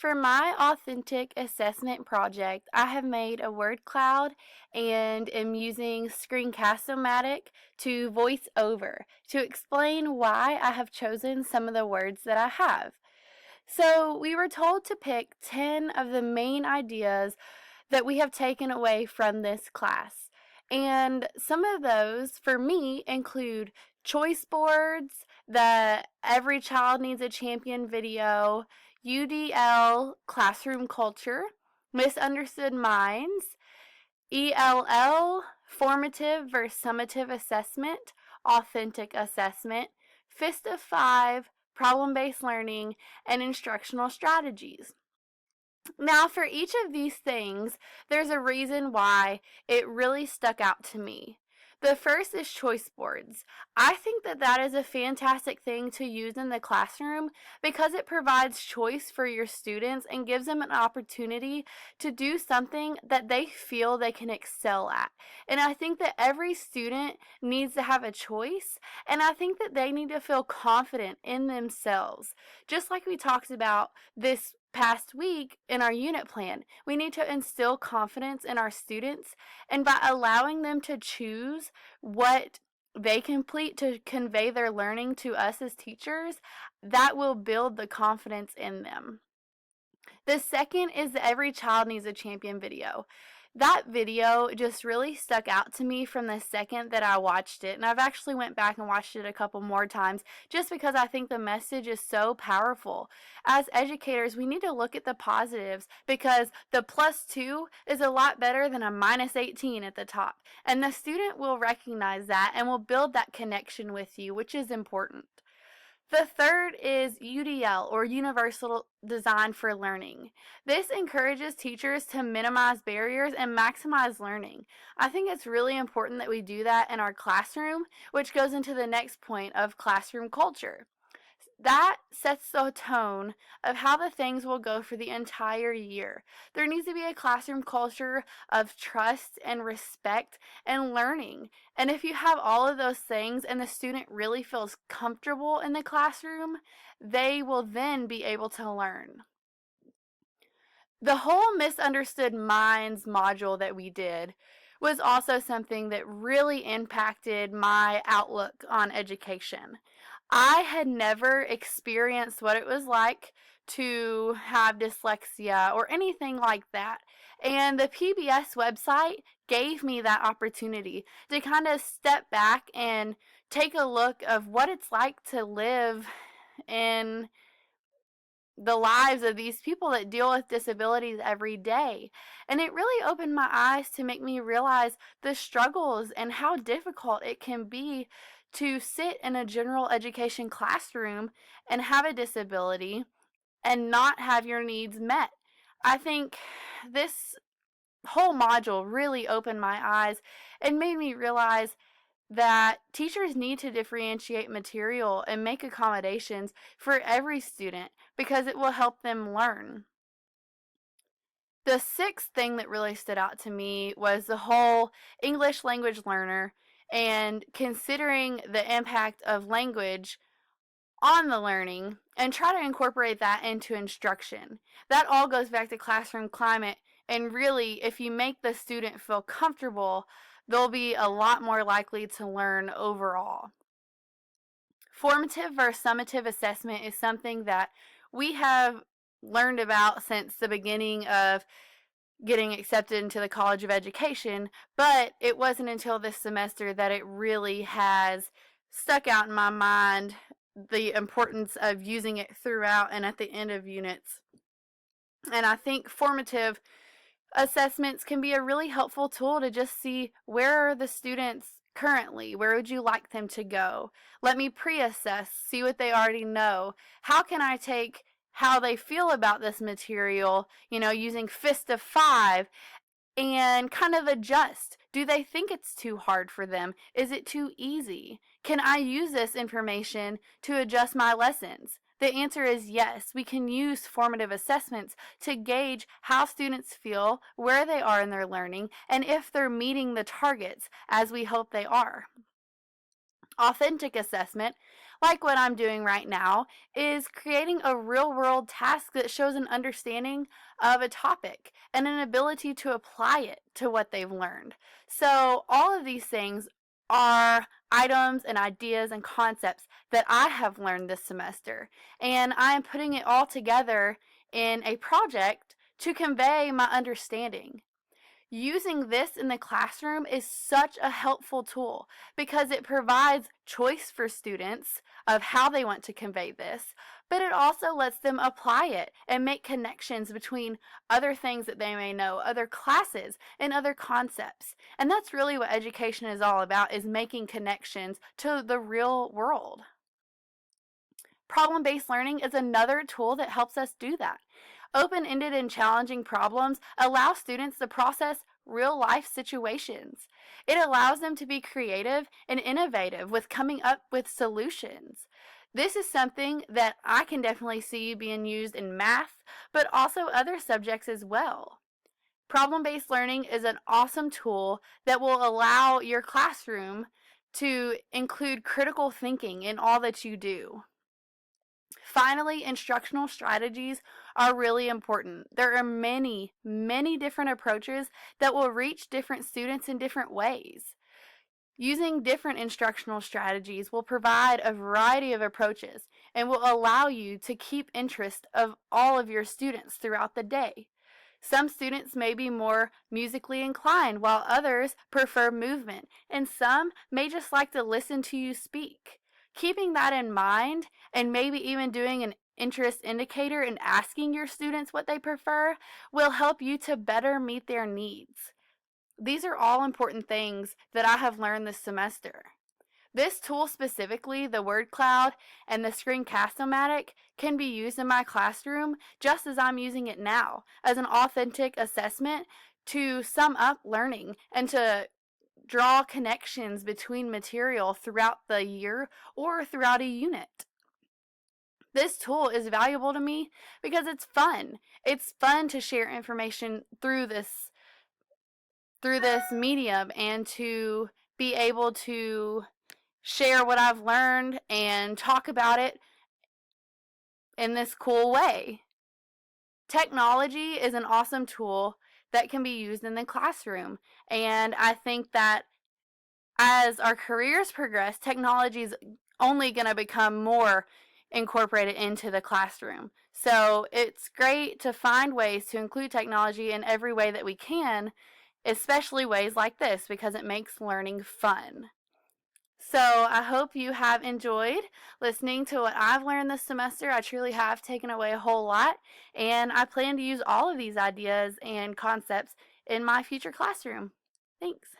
For my authentic assessment project, I have made a word cloud and am using Screencast-O-Matic to voice over to explain why I have chosen some of the words that I have. So, we were told to pick 10 of the main ideas that we have taken away from this class. And some of those, for me, include choice boards, the Every Child Needs a Champion video, UDL classroom culture, misunderstood minds, ELL formative versus summative assessment, authentic assessment, fist of five, problem-based learning, and instructional strategies. Now, for each of these things, there's a reason why it really stuck out to me. The first is choice boards. I think that that is a fantastic thing to use in the classroom because it provides choice for your students and gives them an opportunity to do something that they feel they can excel at. And I think that every student needs to have a choice, and I think that they need to feel confident in themselves. Just like we talked about this past week in our unit plan, we need to instill confidence in our students, and by allowing them to choose what they complete to convey their learning to us as teachers, that will build the confidence in them. The second is the Every Child Needs a Champion video. That video just really stuck out to me from the second that I watched it, and I've actually went back and watched it a couple more times just because I think the message is so powerful. As educators, we need to look at the positives because the +2 is a lot better than a -18 at the top, and the student will recognize that and will build that connection with you, which is important. The third is UDL, or Universal Design for Learning. This encourages teachers to minimize barriers and maximize learning. I think it's really important that we do that in our classroom, which goes into the next point of classroom culture. That sets the tone of how the things will go for the entire year. There needs to be a classroom culture of trust and respect and learning. And if you have all of those things and the student really feels comfortable in the classroom, they will then be able to learn. The whole misunderstood minds module that we did was also something that really impacted my outlook on education. I had never experienced what it was like to have dyslexia or anything like that. And the PBS website gave me that opportunity to kind of step back and take a look of what it's like to live in the lives of these people that deal with disabilities every day. And it really opened my eyes to make me realize the struggles and how difficult it can be to sit in a general education classroom and have a disability and not have your needs met. I think this whole module really opened my eyes and made me realize that teachers need to differentiate material and make accommodations for every student because it will help them learn. The sixth thing that really stood out to me was the whole English language learner and considering the impact of language on the learning and try to incorporate that into instruction. That all goes back to classroom climate, and really, if you make the student feel comfortable, they'll be a lot more likely to learn overall. Formative versus summative assessment is something that we have learned about since the beginning of getting accepted into the College of Education, but it wasn't until this semester that it really has stuck out in my mind the importance of using it throughout and at the end of units. And I think formative assessments can be a really helpful tool to just see where are the students currently, where would you like them to go. Let me pre-assess, see what they already know. How can I take how they feel about this material, using fist of five, and kind of adjust. Do they think it's too hard for them? Is it too easy? Can I use this information to adjust my lessons? The answer is yes. We can use formative assessments to gauge how students feel, where they are in their learning, and if they're meeting the targets as we hope they are. Authentic assessment. like what I'm doing right now, is creating a real world task that shows an understanding of a topic and an ability to apply it to what they've learned. So, all of these things are items and ideas and concepts that I have learned this semester, and I am putting it all together in a project to convey my understanding. Using this in the classroom is such a helpful tool because it provides choice for students of how they want to convey this, but it also lets them apply it and make connections between other things that they may know, other classes, and other concepts. And that's really what education is all about, is making connections to the real world. Problem-based learning is another tool that helps us do that. Open-ended and challenging problems allow students to process real-life situations. It allows them to be creative and innovative with coming up with solutions. This is something that I can definitely see being used in math, but also other subjects as well. Problem-based learning is an awesome tool that will allow your classroom to include critical thinking in all that you do. Finally, instructional strategies are really important. There are many, many different approaches that will reach different students in different ways. Using different instructional strategies will provide a variety of approaches and will allow you to keep interest of all of your students throughout the day. Some students may be more musically inclined, while others prefer movement, and some may just like to listen to you speak. Keeping that in mind, and maybe even doing an interest indicator and asking your students what they prefer, will help you to better meet their needs. These are all important things that I have learned this semester. This tool specifically, the word cloud and the screencast-o-matic, can be used in my classroom just as I'm using it now, as an authentic assessment to sum up learning and to draw connections between material throughout the year or throughout a unit. This tool is valuable to me because it's fun. It's fun to share information through this medium and to be able to share what I've learned and talk about it in this cool way. Technology is an awesome tool that can be used in the classroom, and I think that as our careers progress, technology is only going to become more incorporated into the classroom. So it's great to find ways to include technology in every way that we can, especially ways like this, because it makes learning fun. So I hope you have enjoyed listening to what I've learned this semester. I truly have taken away a whole lot, and I plan to use all of these ideas and concepts in my future classroom. Thanks.